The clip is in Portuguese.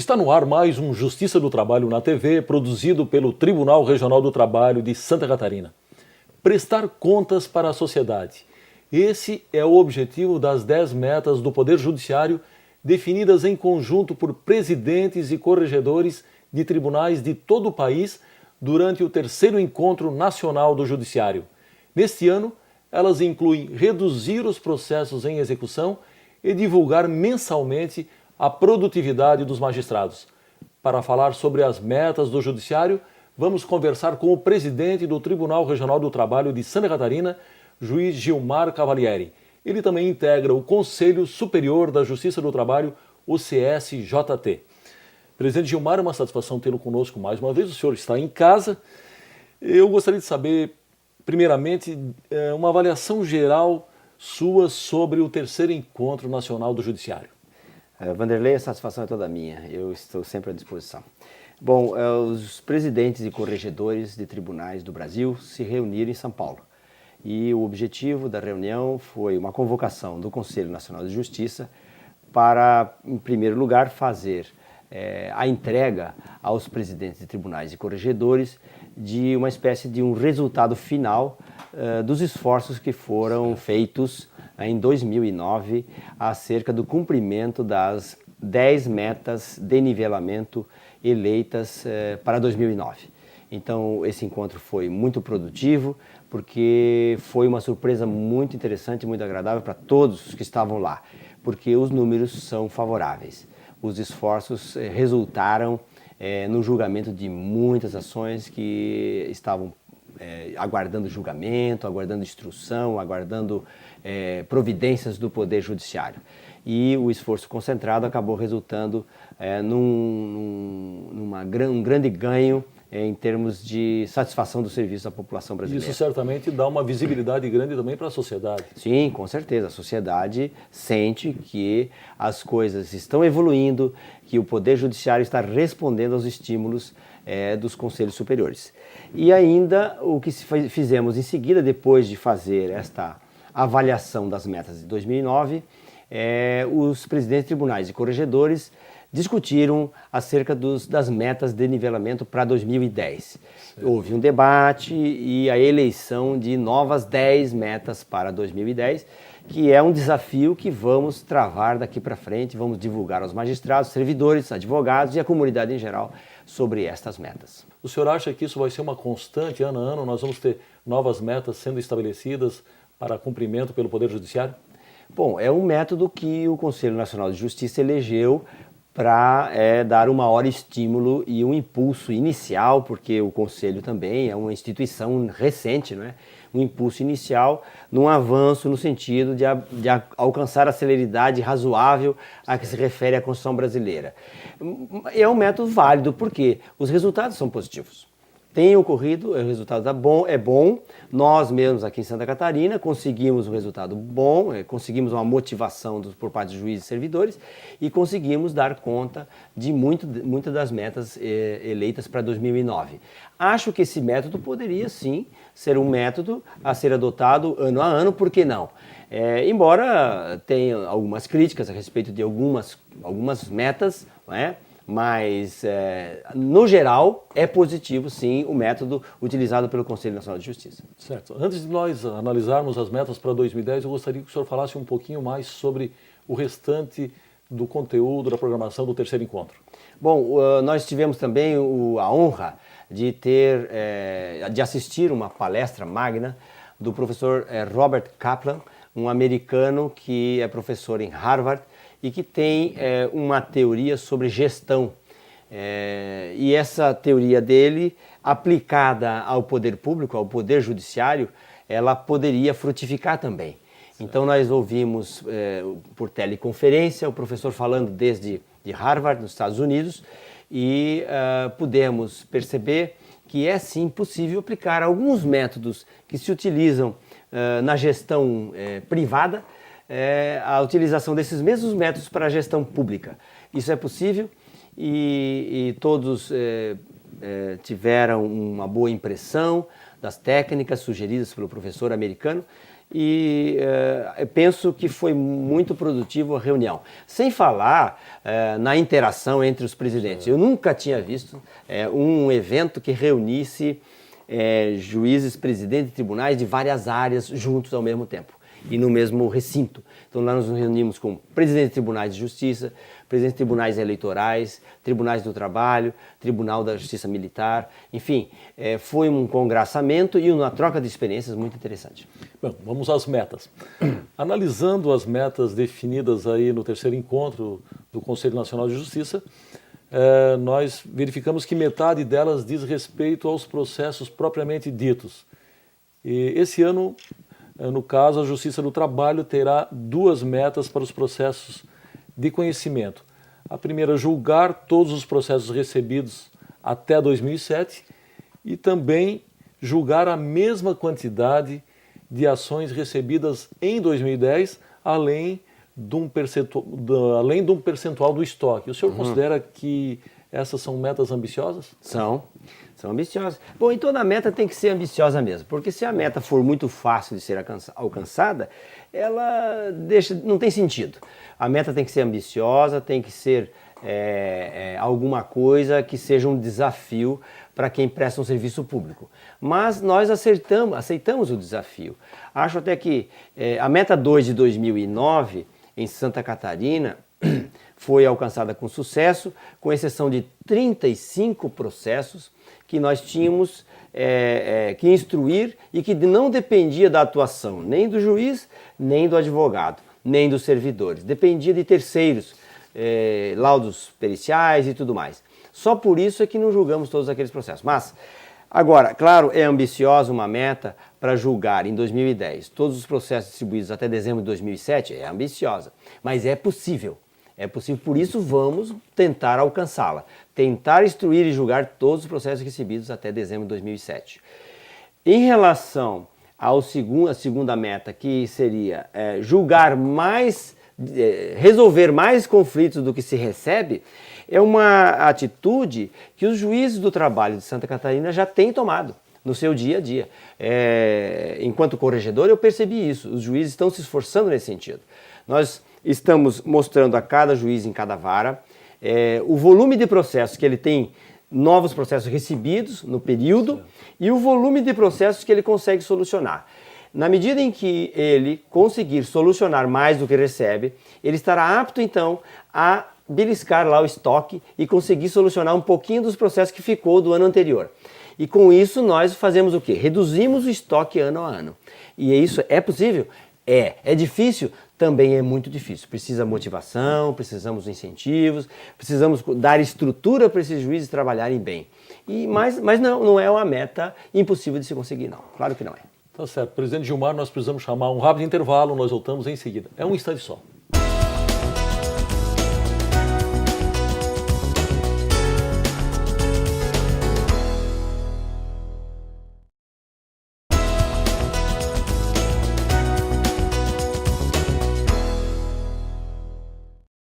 Está no ar mais um Justiça do Trabalho na TV, produzido pelo Tribunal Regional do Trabalho de Santa Catarina. Prestar contas para a sociedade. Esse é o objetivo das 10 metas do Poder Judiciário, definidas em conjunto por presidentes e corregedores de tribunais de todo o país durante o 3º Encontro Nacional do Judiciário. Neste ano, elas incluem reduzir os processos em execução e divulgar mensalmente a produtividade dos magistrados. Para falar sobre as metas do Judiciário, vamos conversar com o presidente do Tribunal Regional do Trabalho de Santa Catarina, juiz Gilmar Cavalieri. Ele também integra o Conselho Superior da Justiça do Trabalho, o CSJT. Presidente Gilmar, é uma satisfação tê-lo conosco mais uma vez. O senhor está em casa. Eu gostaria de saber, primeiramente, uma avaliação geral sua sobre o 3º Encontro Nacional do Judiciário. Vanderlei, a satisfação é toda minha, eu estou sempre à disposição. Bom, os presidentes e corregedores de tribunais do Brasil se reuniram em São Paulo e o objetivo da reunião foi uma convocação do Conselho Nacional de Justiça para, em primeiro lugar, fazer a entrega aos presidentes de tribunais e corregedores de uma espécie de um resultado final dos esforços que foram feitos em 2009 acerca do cumprimento das 10 metas de nivelamento eleitas para 2009. Então, esse encontro foi muito produtivo, porque foi uma surpresa muito interessante, muito agradável para todos os que estavam lá, porque os números são favoráveis. Os esforços resultaram no julgamento de muitas ações que estavam aguardando julgamento, aguardando instrução, aguardando providências do Poder Judiciário. E o esforço concentrado acabou resultando num grande ganho em termos de satisfação do serviço à população brasileira. Isso certamente dá uma visibilidade grande também para a sociedade. Sim, com certeza. A sociedade sente que as coisas estão evoluindo, que o Poder Judiciário está respondendo aos estímulos dos conselhos superiores. E ainda o que fizemos em seguida, depois de fazer esta avaliação das metas de 2009, os presidentes de tribunais e corregedores discutiram acerca das metas de nivelamento para 2010. Houve um debate e a eleição de novas 10 metas para 2010, que é um desafio que vamos travar daqui para frente, vamos divulgar aos magistrados, servidores, advogados e a comunidade em geral sobre estas metas. O senhor acha que isso vai ser uma constante, ano a ano? Nós vamos ter novas metas sendo estabelecidas para cumprimento pelo Poder Judiciário? Bom, é um método que o Conselho Nacional de Justiça elegeu para dar um maior estímulo e um impulso inicial, porque o Conselho também é uma instituição recente, não é? Um impulso inicial num avanço no sentido de alcançar a celeridade razoável a que se refere a Constituição brasileira. É um método válido porque os resultados são positivos. Tem ocorrido, o resultado é bom, nós mesmos aqui em Santa Catarina conseguimos um resultado bom, conseguimos uma motivação por parte de juízes e servidores e conseguimos dar conta de muitas das metas eleitas para 2009. Acho que esse método poderia sim ser um método a ser adotado ano a ano, por que não? Embora tenha algumas críticas a respeito de algumas metas, não é? Mas, no geral, é positivo, sim, o método utilizado pelo Conselho Nacional de Justiça. Certo. Antes de nós analisarmos as metas para 2010, eu gostaria que o senhor falasse um pouquinho mais sobre o restante do conteúdo da programação do 3º Encontro. Bom, nós tivemos também a honra de assistir uma palestra magna do professor Robert Kaplan, um americano que é professor em Harvard, e que tem uma teoria sobre gestão. E essa teoria dele, aplicada ao poder público, ao poder judiciário, ela poderia frutificar também. Então nós ouvimos por teleconferência o professor falando desde de Harvard, nos Estados Unidos, e pudemos perceber que é sim possível aplicar alguns métodos que se utilizam na gestão privada, a utilização desses mesmos métodos para a gestão pública. Isso é possível e todos tiveram uma boa impressão das técnicas sugeridas pelo professor americano e eu penso que foi muito produtivo a reunião. Sem falar na interação entre os presidentes. Eu nunca tinha visto um evento que reunisse juízes, presidentes de tribunais de várias áreas juntos ao mesmo tempo e no mesmo recinto. Então nós nos reunimos com presidentes de tribunais de justiça, presidentes de tribunais eleitorais, tribunais do trabalho, tribunal da justiça militar, enfim, foi um congraçamento e uma troca de experiências muito interessante. Bom, vamos às metas. Analisando as metas definidas aí no terceiro encontro do Conselho Nacional de Justiça, nós verificamos que metade delas diz respeito aos processos propriamente ditos. E esse ano, no caso, a Justiça do Trabalho terá 2 metas para os processos de conhecimento. A primeira, julgar todos os processos recebidos até 2007 e também julgar a mesma quantidade de ações recebidas em 2010, além de um percentual do estoque. O senhor considera que essas são metas ambiciosas? São ambiciosas. Bom, e toda meta tem que ser ambiciosa mesmo, porque se a meta for muito fácil de ser alcançada, ela não tem sentido. A meta tem que ser ambiciosa, tem que ser alguma coisa que seja um desafio para quem presta um serviço público. Mas nós aceitamos o desafio. Acho até que a meta 2 de 2009, em Santa Catarina, foi alcançada com sucesso, com exceção de 35 processos que nós tínhamos que instruir e que não dependia da atuação nem do juiz, nem do advogado, nem dos servidores. Dependia de terceiros, laudos periciais e tudo mais. Só por isso é que não julgamos todos aqueles processos. Mas, agora, claro, é ambiciosa uma meta para julgar em 2010 todos os processos distribuídos até dezembro de 2007, é ambiciosa, mas é possível. É possível, por isso vamos tentar alcançá-la. Tentar instruir e julgar todos os processos recebidos até dezembro de 2007. Em relação à segunda meta, que seria julgar mais, resolver mais conflitos do que se recebe, é uma atitude que os juízes do trabalho de Santa Catarina já têm tomado no seu dia a dia. Enquanto corregedor, eu percebi isso. Os juízes estão se esforçando nesse sentido. Nós estamos mostrando a cada juiz em cada vara o volume de processos que ele tem, novos processos recebidos no período, e o volume de processos que ele consegue solucionar. Na medida em que ele conseguir solucionar mais do que recebe, ele estará apto então a beliscar lá o estoque e conseguir solucionar um pouquinho dos processos que ficou do ano anterior. E com isso nós fazemos o quê? Reduzimos o estoque ano a ano. E isso é possível? É difícil? Também é muito difícil. Precisa motivação, precisamos de incentivos, precisamos dar estrutura para esses juízes trabalharem bem. Mas não é uma meta impossível de se conseguir, não. Claro que não é. Tá certo. Presidente Gilmar, nós precisamos chamar um rápido intervalo, nós voltamos em seguida. É um instante só.